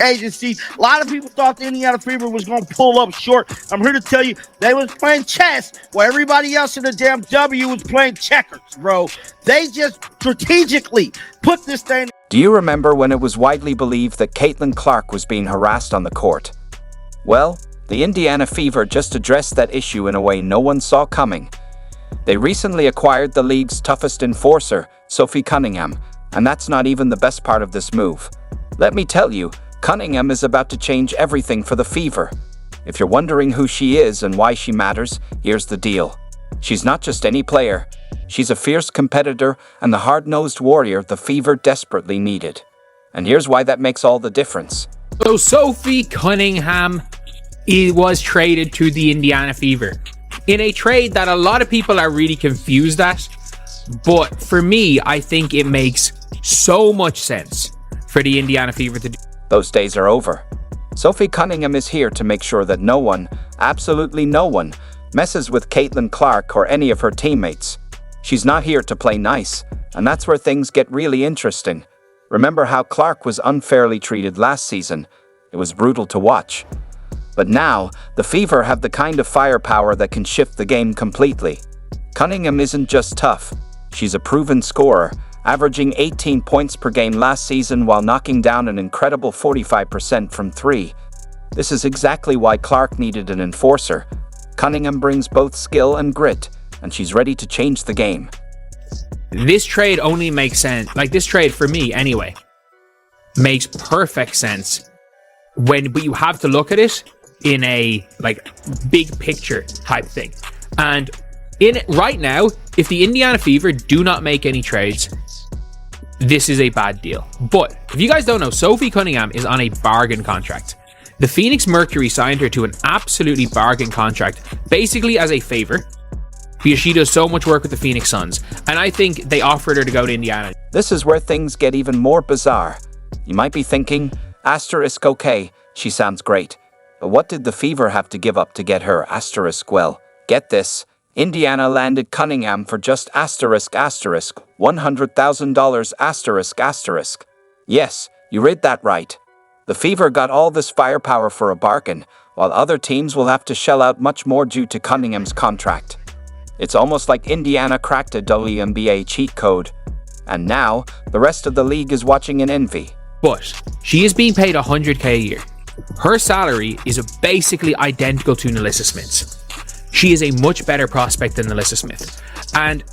agency. A lot of people thought the Indiana Fever was going to pull up short. I'm here to tell you they was playing chess while everybody else in the damn W was playing checkers, bro. They just strategically put this thing. Do you remember when it was widely believed that Caitlin Clark was being harassed on the court? Well, the Indiana Fever just addressed that issue in a way no one saw coming. They recently acquired the league's toughest enforcer, Sophie Cunningham, and that's not even the best part of this move. Let me tell you, Cunningham is about to change everything for the Fever. If you're wondering who she is and why she matters, here's the deal. She's not just any player. She's a fierce competitor and the hard-nosed warrior the Fever desperately needed. And here's why that makes all the difference. So Sophie Cunningham was traded to the Indiana Fever in a trade that a lot of people are really confused at. But for me, I think it makes so much sense for the Indiana Fever to do. Those days are over. Sophie Cunningham is here to make sure that no one, absolutely no one, messes with Caitlin Clark or any of her teammates. She's not here to play nice, and that's where things get really interesting. Remember how Clark was unfairly treated last season? It was brutal to watch. But now, the Fever have the kind of firepower that can shift the game completely. Cunningham isn't just tough. She's a proven scorer, averaging 18 points per game last season while knocking down an incredible 45% from three. This is exactly why Clark needed an enforcer. Cunningham brings both skill and grit, and she's ready to change the game. This trade only makes sense, this trade for me anyway, makes perfect sense but you have to look at it in a big picture type thing. And right now, if the Indiana Fever do not make any trades, this is a bad deal. But if you guys don't know, Sophie Cunningham is on a bargain contract. The Phoenix Mercury signed her to an absolutely bargain contract, basically as a favor, because she does so much work with the Phoenix Suns. And I think they offered her to go to Indiana. This is where things get even more bizarre. You might be thinking, asterisk okay, she sounds great. But what did the Fever have to give up to get her, asterisk? Well, get this. Indiana landed Cunningham for just asterisk $100,000 asterisk. Yes, you read that right. The Fever got all this firepower for a bargain, while other teams will have to shell out much more due to Cunningham's contract. It's almost like Indiana cracked a WNBA cheat code. And now, the rest of the league is watching in envy. But she is being paid $100K a year. Her salary is basically identical to Nalissa Smith's. She is a much better prospect than Nalissa Smith. And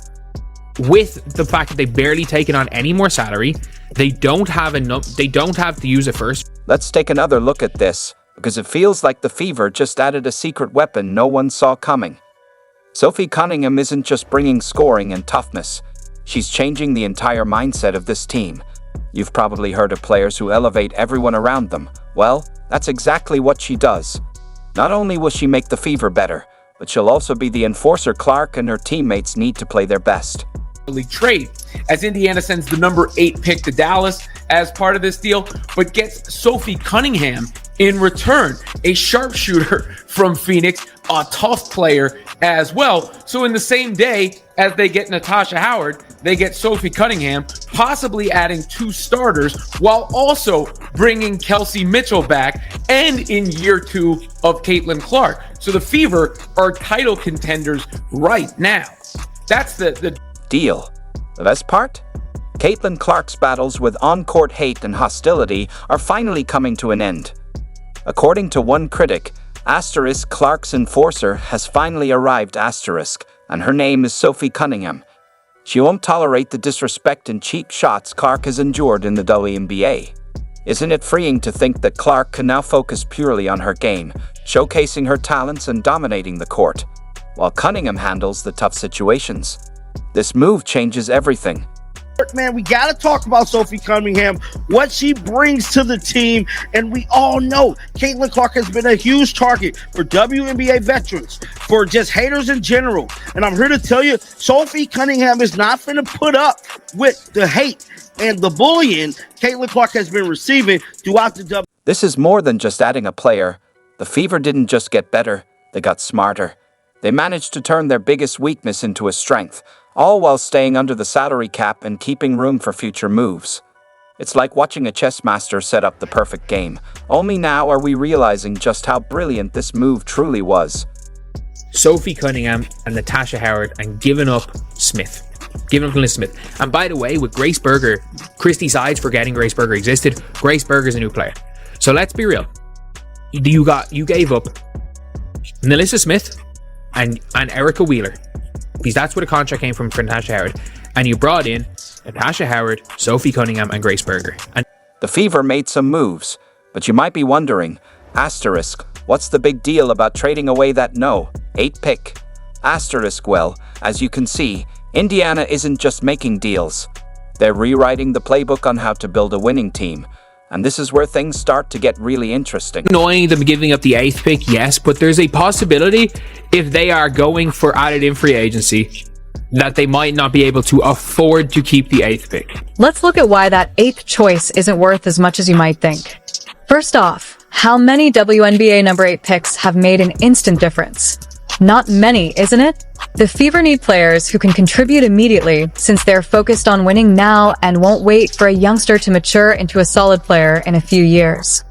with the fact that they've barely taken on any more salary, they don't have to use it first. Let's take another look at this, because it feels like the Fever just added a secret weapon no one saw coming. Sophie Cunningham isn't just bringing scoring and toughness. She's changing the entire mindset of this team. You've probably heard of players who elevate everyone around them. Well, that's exactly what she does. Not only will she make the Fever better, but she'll also be the enforcer Clark and her teammates need to play their best. League trade, as Indiana sends the number 8 pick to Dallas as part of this deal, but gets Sophie Cunningham in return, a sharpshooter from Phoenix, a tough player as well. So in the same day as they get Natasha Howard, they get Sophie Cunningham, possibly adding 2 starters while also bringing Kelsey Mitchell back, and in year 2 of Caitlin Clark. So the Fever are title contenders right now. That's the deal. The best part? Caitlin Clark's battles with on-court hate and hostility are finally coming to an end. According to one critic, asterisk Clark's enforcer has finally arrived, asterisk, and her name is Sophie Cunningham. She won't tolerate the disrespect and cheap shots Clark has endured in the WNBA. Isn't it freeing to think that Clark can now focus purely on her game, showcasing her talents and dominating the court, while Cunningham handles the tough situations? This move changes everything. Man, we got to talk about Sophie Cunningham, what she brings to the team. And we all know Caitlin Clark has been a huge target for WNBA veterans, for just haters in general. And I'm here to tell you, Sophie Cunningham is not going to put up with the hate and the bullying Caitlin Clark has been receiving throughout the WNBA. This is more than just adding a player. The Fever didn't just get better, they got smarter. They managed to turn their biggest weakness into a strength, all while staying under the salary cap and keeping room for future moves. It's like watching a chess master set up the perfect game. Only now are we realizing just how brilliant this move truly was. Sophie Cunningham and Natasha Howard, and giving up Smith. Giving up Liz Smith. And by the way, with Grace Berger, Christy Sides forgetting Grace Berger existed. Grace Berger's a new player. So let's be real. You gave up Melissa Smith and Erica Wheeler, because that's where the contract came from for Natasha Howard. And you brought in Natasha Howard, Sophie Cunningham, and Grace Berger. And The Fever made some moves, but you might be wondering, asterisk, what's the big deal about trading away that 8 pick? Asterisk, well, as you can see, Indiana isn't just making deals. They're rewriting the playbook on how to build a winning team. And this is where things start to get really interesting. annoying them giving up the 8th pick, yes, but there's a possibility if they are going for added in free agency that they might not be able to afford to keep the 8th pick. Let's look at why that 8th choice isn't worth as much as you might think. First off, how many WNBA number 8 picks have made an instant difference? Not many, isn't it? The Fever need players who can contribute immediately, since they're focused on winning now and won't wait for a youngster to mature into a solid player in a few years.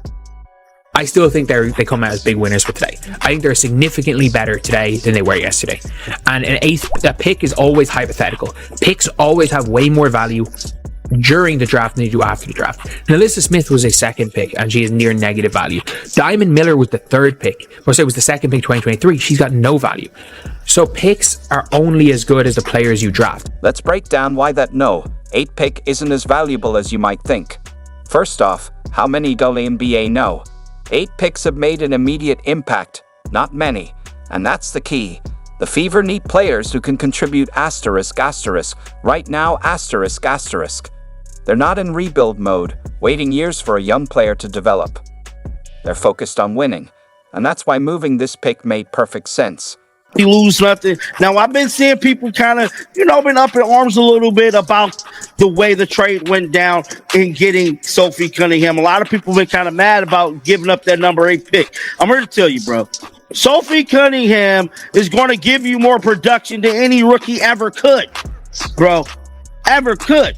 I still think they come out as big winners for today. I think they're significantly better today than they were yesterday. And a pick is always hypothetical. Picks always have way more value during the draft than they do after the draft. Melissa Smith was a 2nd pick, and she is near negative value. Diamond Miller was the 3rd pick, or say it was the 2nd pick 2023. She's got no value. So picks are only as good as the players you draft. Let's break down why that 8 pick isn't as valuable as you might think. First off, how many WNBA know? 8 picks have made an immediate impact, not many. And that's the key. The Fever need players who can contribute asterisk. Right now, asterisk. They're not in rebuild mode, waiting years for a young player to develop. They're focused on winning, and that's why moving this pick made perfect sense. You lose nothing. Now, I've been seeing people kind of, been up in arms a little bit about the way the trade went down in getting Sophie Cunningham. A lot of people have been kind of mad about giving up that number 8 pick. I'm here to tell you, bro. Sophie Cunningham is going to give you more production than any rookie ever could, bro. Ever could.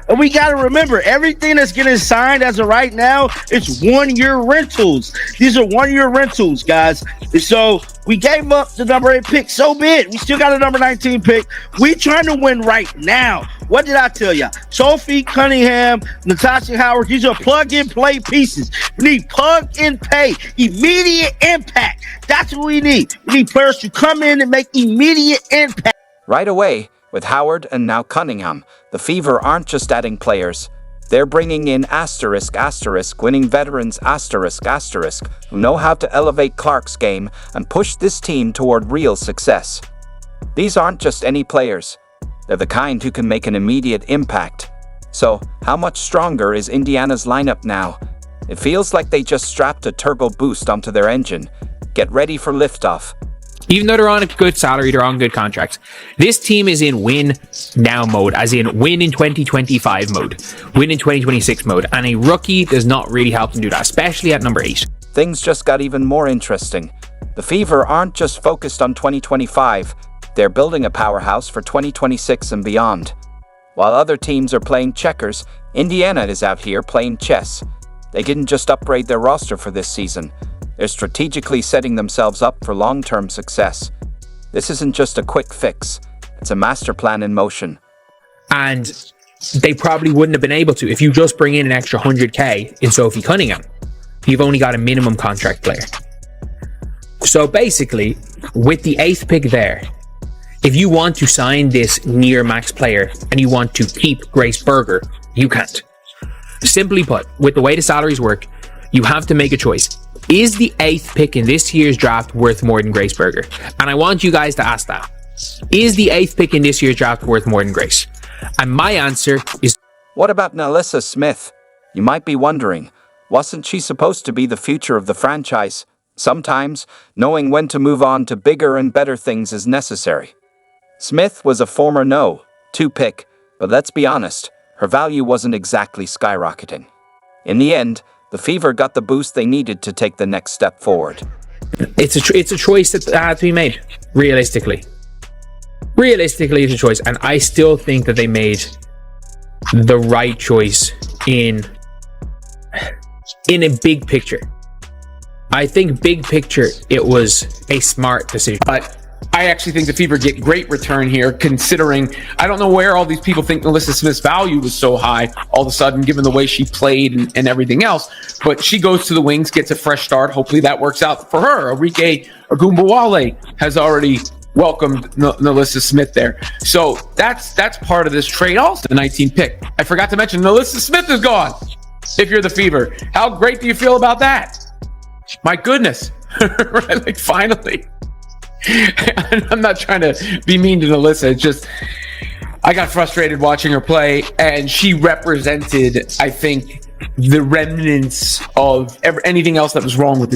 And we got to remember, everything that's getting signed as of right now, it's 1-year rentals. These are 1-year rentals, guys. And so we gave up the number 8 pick. So be it. We still got a number 19 pick. We trying to win right now. What did I tell you? Sophie Cunningham, Natasha Howard, these are plug-and-play pieces. We need plug-and-play, immediate impact. That's what we need. We need players to come in and make immediate impact. Right away, with Howard and now Cunningham, the Fever aren't just adding players. They're bringing in asterisk, winning veterans asterisk, who know how to elevate Clark's game and push this team toward real success. These aren't just any players. They're the kind who can make an immediate impact. So, how much stronger is Indiana's lineup now? It feels like they just strapped a turbo boost onto their engine. Get ready for liftoff. Even though they're on a good salary, they're on good contracts. This team is in win now mode, as in win in 2025 mode, win in 2026 mode, and a rookie does not really help them do that, especially at number 8. Things just got even more interesting. The Fever aren't just focused on 2025, they're building a powerhouse for 2026 and beyond. While other teams are playing checkers, Indiana is out here playing chess. They didn't just upgrade their roster for this season. They're strategically setting themselves up for long-term success. This isn't just a quick fix. It's a master plan in motion. And they probably wouldn't have been able to if you just bring in an extra 100K in Sophie Cunningham. You've only got a minimum contract player. So basically, with the 8th pick there, if you want to sign this near max player and you want to keep Grace Berger, you can't. Simply put, with the way the salaries work, you have to make a choice. Is the 8th pick in this year's draft worth more than Grace Berger? And I want you guys to ask that. Is the 8th pick in this year's draft worth more than Grace? And my answer is... What about Melissa Smith? You might be wondering, wasn't she supposed to be the future of the franchise? Sometimes, knowing when to move on to bigger and better things is necessary. Smith was a former 2 pick, but let's be honest, her value wasn't exactly skyrocketing. In the end, the Fever got the boost they needed to take the next step forward. It's a choice that had to be made, realistically. Realistically, it's a choice, and I still think that they made the right choice in a big picture. I think big picture, it was a smart decision. But I actually think the Fever get great return here, considering I don't know where all these people think Melissa Smith's value was so high all of a sudden, given the way she played and everything else. But she goes to the Wings, gets a fresh start. Hopefully that works out for her. Arike Ogunbowale has already welcomed Melissa Smith there. So that's part of this trade also, the 19th pick. I forgot to mention Melissa Smith is gone. If you're the Fever, how great do you feel about that? My goodness. Right? Like, finally. I'm not trying to be mean to Melissa. It's just, I got frustrated watching her play, and she represented, I think, the remnants of anything else that was wrong with the